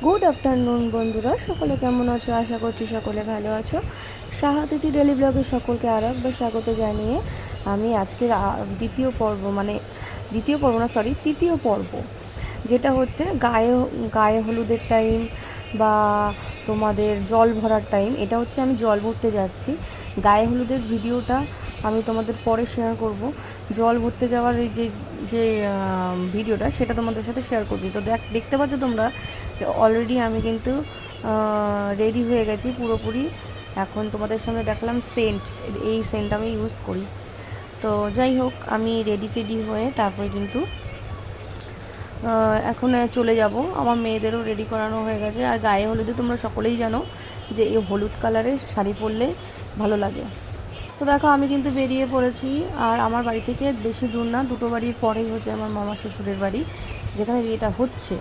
Good afternoon বন্ধুরা, সকলে কেমন আছো? আশা করছি সকলে ভালো আছো। সাহাতিথি ডেলি ব্লগে সকলকে আর একবার স্বাগত জানিয়ে আমি আজকের তৃতীয় পর্ব, যেটা হচ্ছে গায়ে গায়ে হলুদের টাইম বা তোমাদের জল ভরার টাইম। এটা হচ্ছে আমি জল ভরতে যাচ্ছি। গায়ে হলুদের ভিডিওটা আমি তোমাদের পরে শেয়ার করব। জল ভরতে যাওয়ার এই যে যে ভিডিওটা, সেটা তোমাদের সাথে শেয়ার করছি। তো দেখতে পাচ্ছ তোমরা, অলরেডি আমি কিন্তু রেডি হয়ে গেছি পুরোপুরি। এখন তোমাদের সামনে দেখলাম সেন্ট, এই সেন্ট আমি ইউজ করি। তো যাই হোক, আমি রেডি হয়ে তারপরে কিন্তু এখন চলে যাব। আমার মেয়েদেরও রেডি করানো হয়ে গেছে। আর গায়ে হলুদে তোমরা সকলেই জানো যে এই হলুদ কালারের শাড়ি পরলে ভালো লাগে। তো দেখো, আমি কিন্তু বেরিয়ে পড়েছি। আর আমার বাড়ি থেকে বেশি দূর না, দুটো বাড়ির পরেই হচ্ছে আমার মামা শ্বশুরের বাড়ি, যেখানে বিয়েটা হচ্ছে।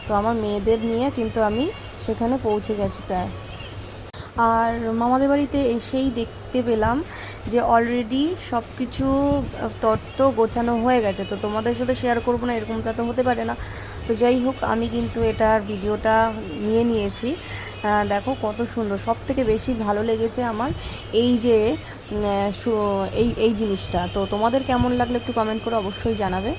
তো আমার মেয়েদের নিয়ে কিন্তু আমি সেখানে পৌঁছে গেছি প্রায়। আর মামাদের বাড়িতে এসেই দেখতে পেলাম যে অলরেডি সব কিছু তত্ত্ব গোছানো হয়ে গেছে। তো তোমাদের সাথে শেয়ার করবো না, এরকমটা তো হতে পারে না। তো যাই হোক, আমি কিন্তু এটার ভিডিওটা নিয়ে নিয়েছি। দেখো কত সুন্দর। সব থেকে বেশি ভালো লেগেছে আমার এই যে এই জিনিসটা। তো তোমাদের কেমন লাগলো একটু কমেন্ট করে অবশ্যই জানাবে।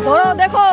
ধরো, দেখো।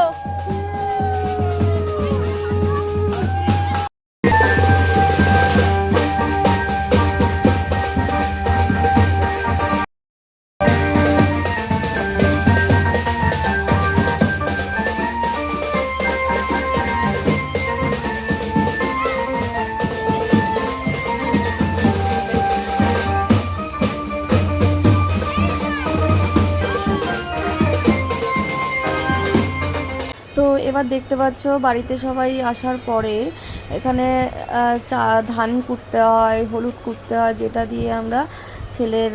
তো এবার দেখতে পাচ্ছ, বাড়িতে সবাই আসার পরে এখানে ধান কুটতে হয়, হলুদ কুটতে হয়, যেটা দিয়ে আমরা ছেলের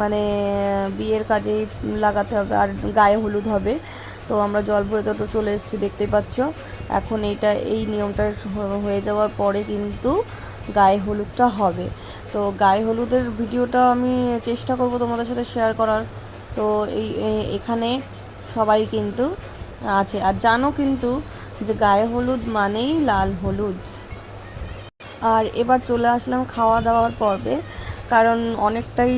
মানে বিয়ের কাজেই লাগাতে হবে। আর গায়ে হলুদ হবে। তো আমরা জল ভরে তো চলে এসেছি, দেখতেই পাচ্ছ। এখন এই নিয়মটা হয়ে যাওয়ার পরে কিন্তু গায়ে হলুদটা হবে। তো গায়ে হলুদের ভিডিওটা আমি চেষ্টা করব তোমাদের সাথে শেয়ার করার। তো এখানে সবাই কিন্তু আছে। আর জানো কিন্তু যে গায়ে হলুদ মানেই লাল হলুদ। আর এবার চলে আসলাম খাওয়া দাওয়ার পর্বে, কারণ অনেকটাই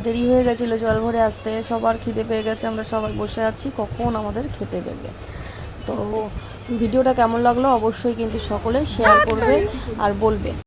দেরি হয়ে গেছিলো জল ভরে আসতে। সবার খিদে পেয়ে গেছে, আমরা সবাই বসে আছি কখন আমাদের খেতে দেবে। তো ভিডিওটা কেমন লাগলো অবশ্যই কিন্তু সকলে শেয়ার করবে আর বলবে।